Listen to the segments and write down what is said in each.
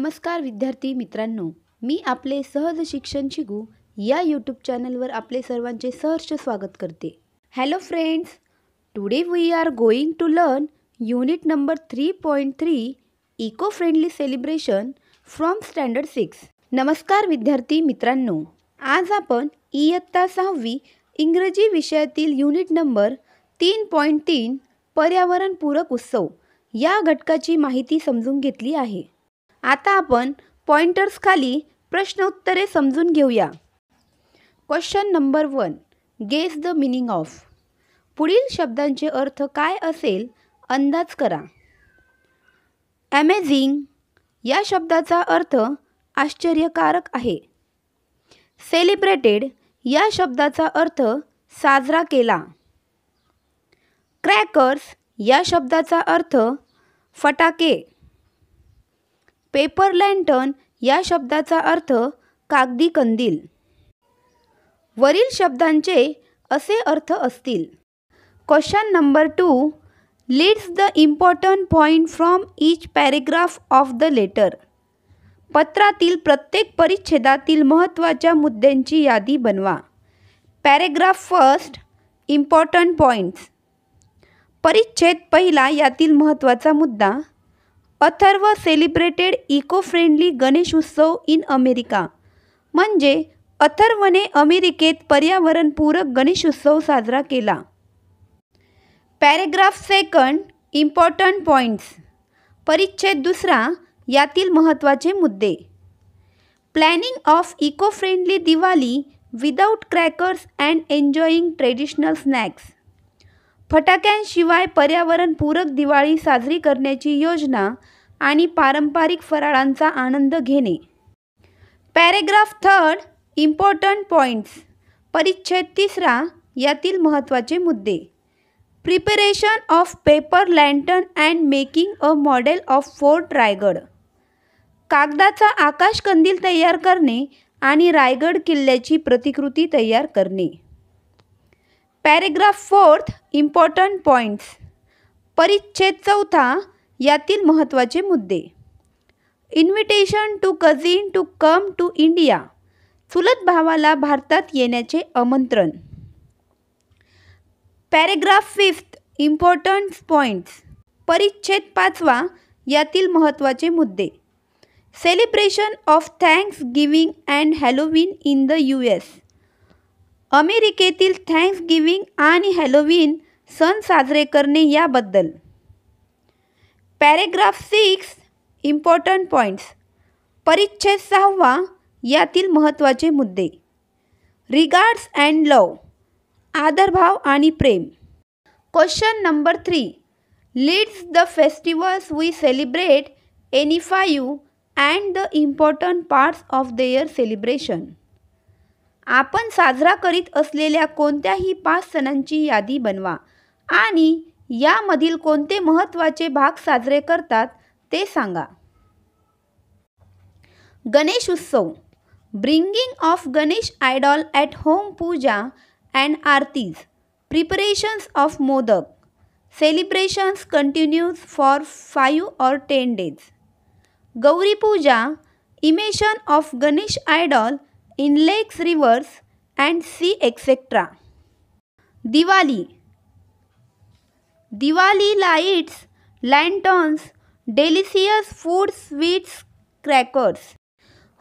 नमस्कार विद्यार्थी मित्रांनो, मी आपले सहज शिक्षण शिकू या यूट्यूब चॅनलवर आपले सर्वांचे सहर्ष स्वागत करते. Hello friends, today we are going to learn unit number 3.3 eco friendly celebration from standard 6. नमस्कार विद्यार्थी मित्रांनो, आज आपण इयत्ता 6वी इंग्रजी विषयातील युनिट नंबर 3.3 पर्यावरणपूरक उत्सव या घटकाची माहिती समजून घेतली आहे. आता आपण पॉइंटर्स खाली प्रश्न उत्तरे समजून घेऊया. Question number 1, guess the meaning of. पुढील शब्दांचे अर्थ काय असेल अंदाज करा. अमेझिंग या शब्दाचा अर्थ आश्चर्यकारक आहे. सेलिब्रेटेड या शब्दाचा अर्थ साजरा केला. क्रॅकर्स या शब्दाचा अर्थ फटाके. पेपर लँटर्न या शब्दाचा अर्थ कागदी कंदील. वरील शब्दांचे असे अर्थ असतील. क्वेश्चन नंबर 2, लीड्स the important point from each paragraph of the letter. पत्रातील प्रत्येक परिच्छेदातील महत्त्वाच्या मुद्द्यांची यादी बनवा. Paragraph first, important points. परिच्छेद पहिला यातील महत्त्वाचा मुद्दा. Atharva celebrated eco friendly Ganesh Utsav in America. म्हणजे अथर्वने अमेरिकेत पर्यावरणपूरक गणेश उत्सव साजरा केला. Paragraph second, important points. परिच्छेद दुसरा यातील महत्त्वाचे मुद्दे. Planning of eco friendly Diwali without crackers and enjoying traditional snacks. फटाक्यांशिवाय पर्यावरणपूरक दिवाळी साजरी करण्याची योजना आणि पारंपरिक फराळांचा आनंद घेणे. Paragraph third, important points. परिच्छेद तिसरा यातील महत्त्वाचे मुद्दे. Preparation of paper lantern and making a model of fort Raigad. कागदाचा आकाशकंदील तयार करणे आणि रायगड किल्ल्याची प्रतिकृती तयार करणे. Paragraph fourth, important points. परिच्छेद चौथा यातील महत्त्वाचे मुद्दे. Invitation to cousin to come to India. चुलत भावाला भारतात येण्याचे आमंत्रण. Paragraph fifth, important points. परिच्छेद पाचवा यातील महत्त्वाचे मुद्दे. Celebration of Thanksgiving and Halloween in the US. अमेरिकेतील थँक्स गिव्हिंग आणि हॅलोवीन सण साजरे करणे याबद्दल. Paragraph 6, important points. परिच्छेद 6वा यातील महत्त्वाचे मुद्दे. Regards and love. आदरभाव आणि प्रेम. Question number 3, leads the festivals we celebrate any five you and the important parts of their celebration. आपण साजरा करीत असलेल्या कोणत्याही 5 सणांची यादी बनवा आणि यामधील कोणते महत्त्वाचे भाग साजरे करतात ते सांगा. Ganesh Utsav. Bringing of Ganesh idol at home puja and aartis. Preparations of modak. Celebrations continues for 5 or 10 days. Gauri puja. Immersion of Ganesh idol in lakes, rivers and sea etc. Diwali. Diwali lights, lanterns, delicious food, sweets, crackers.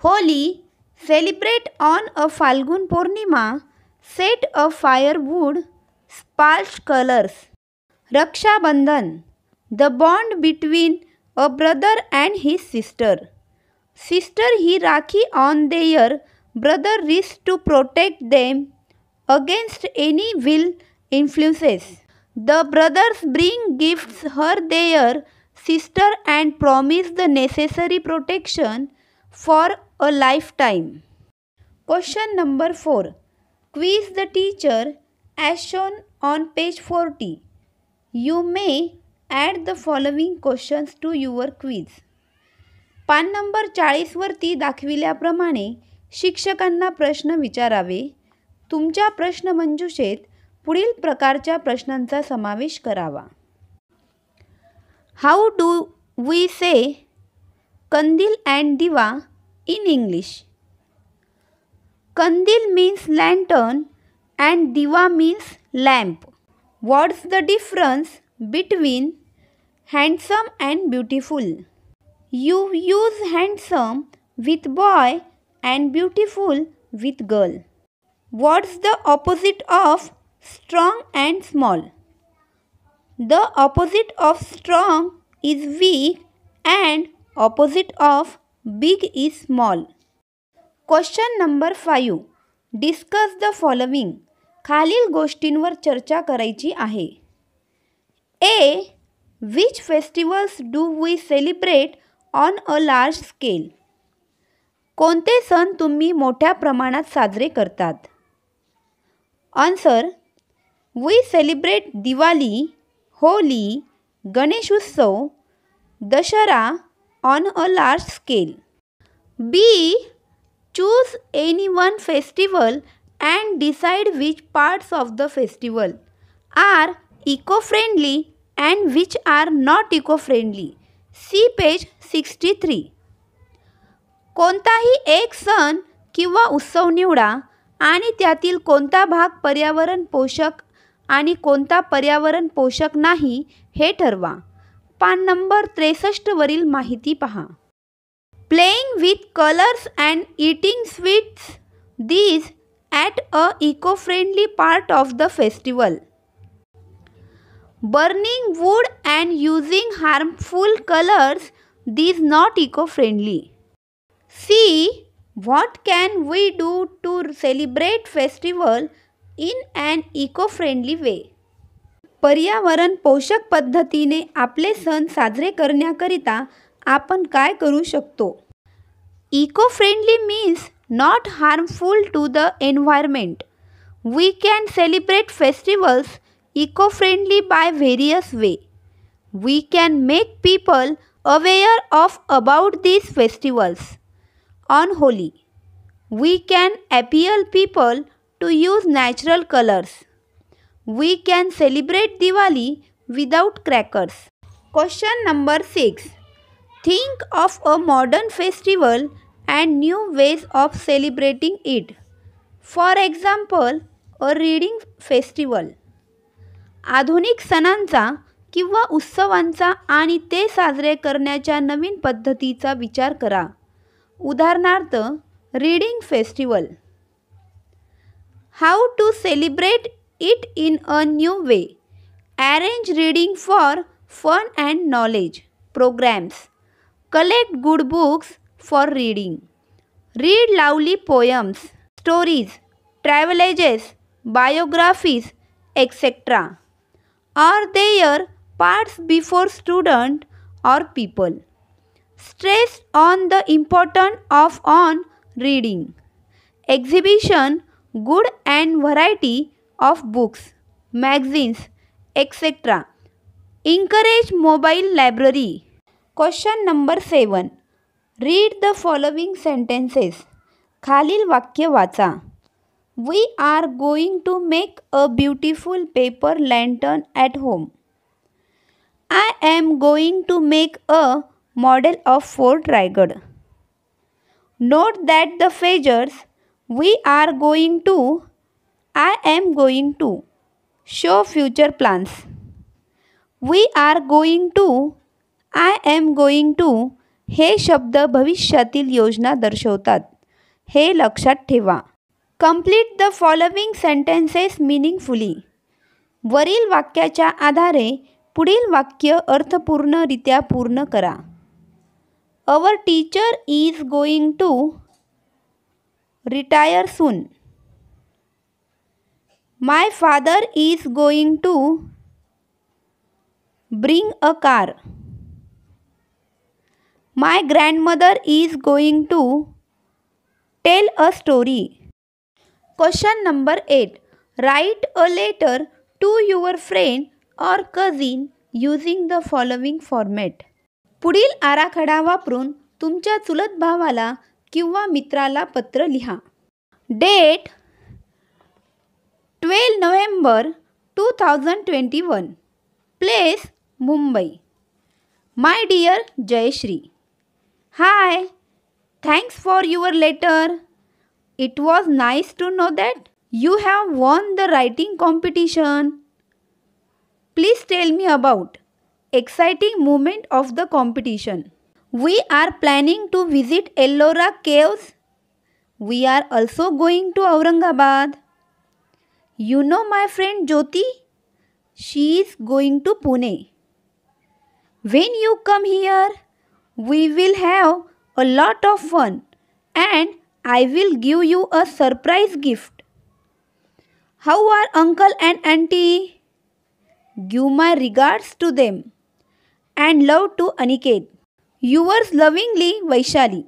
Holi. Celebrate on a Falgun Purnima, set a firewood, splash colors. Raksha Bandhan. The bond between a brother and his sister. Sister he rakhi on their brother wrists to protect them against any ill influences. The brothers bring gifts her their sister and promise the necessary protection for a lifetime. Question number 4, quiz the teacher as shown on page 40. You may add the following questions to your quiz. पान number 40 वरती दाखविल्याप्रमाणे शिक्षकांना प्रश्न विचारावे. तुमच्या प्रश्नमंजुषेत पुढील प्रकारच्या प्रश्नांचा समावेश करावा. How do we say Kandil and Diva in English? Kandil means lantern and Diva means lamp. What's the difference between handsome and beautiful? You use handsome with boy and beautiful with girl. What's the opposite of strong and small? The opposite of strong is weak and opposite of big is small. Question number 5. Discuss the following. खालील गोष्टींवर चर्चा करायची आहे. A. Which festivals do we celebrate on a large scale? कोणते सण तुम्ही मोठ्या प्रमाणात साजरे करतात? Answer. We celebrate Diwali, Holi, Ganesh Utsav, Dashara on a large scale. B. Choose any one festival and decide which parts of the festival are eco-friendly and which are not eco-friendly. See page 63. कोणताही एक सण किंवा उत्सव निवडा आणि त्यातील कोणता भाग पर्यावरण पोषक आणि कोणता पर्यावरण पोषक नाही हे ठरवा. पान नंबर 63 वरील माहिती पहा. Playing with colors and eating sweets, these at a eco-friendly part of the festival. Burning wood and using harmful colors, these not eco-friendly. See, what can we do to celebrate festival in an eco-friendly way? पर्यावरण पोषक पद्धतीने आपले सण साजरे करण्याकरिता आपण काय करू शकतो? Eco-friendly means not harmful to the environment. We can celebrate festivals eco-friendly by various ways. We can make people aware of about these festivals. On Holi, we can appeal people to use natural colors. We can celebrate Diwali without crackers. Question number 6. Think of a modern festival and new ways of celebrating it. For example, a reading festival. आधुनिक सणांचा किंवा उत्सवांचा आणि ते साजरे करण्याच्या नवीन पद्धतीचा विचार करा. उदाहरणार्थ, reading festival. How to celebrate it in a new way. Arrange reading for fun and knowledge programs. Collect good books for reading. Read lovely poems, stories, travelages, biographies, etc. Are there parts before student or people? Stress on the importance of on reading. Exhibition, good and variety of books, magazines, etc. Encourage mobile library. Question number 7. Read the following sentences. खालील वाक्य वाचा. We are going to make a beautiful paper lantern at home. I am going to make a model of Fort Raigad. Note that the phrase we are going to, I am going to show future plans. We are going to, I am going to हे शब्द भविष्यातील योजना दर्शवतात. हे लक्षात ठेवा. Complete the following sentences meaningfully. वरील वाक्याच्या आधारे पुढील वाक्य अर्थपूर्णरित्या पूर्ण करा. Our teacher is going to retire soon. My father is going to bring a car. My grandmother is going to tell a story. Question number 8. Write a letter to your friend or cousin using the following format. पुढील आराखडा वापरून तुमच्या चुलत भावाला किंवा मित्राला पत्र लिहा. Date 12 November 2021. Place Mumbai. My dear Jayashree. Hi, thanks for your letter. It was nice to know that you have won the writing competition. Please tell me about exciting moment of the competition. We are planning to visit Ellora Caves. We are also going to Aurangabad. You know my friend Jyoti? She is going to Pune. When you come here, we will have a lot of fun and I will give you a surprise gift. How are uncle and auntie? Give my regards to them and love to Aniket. Yours lovingly, Vaishali.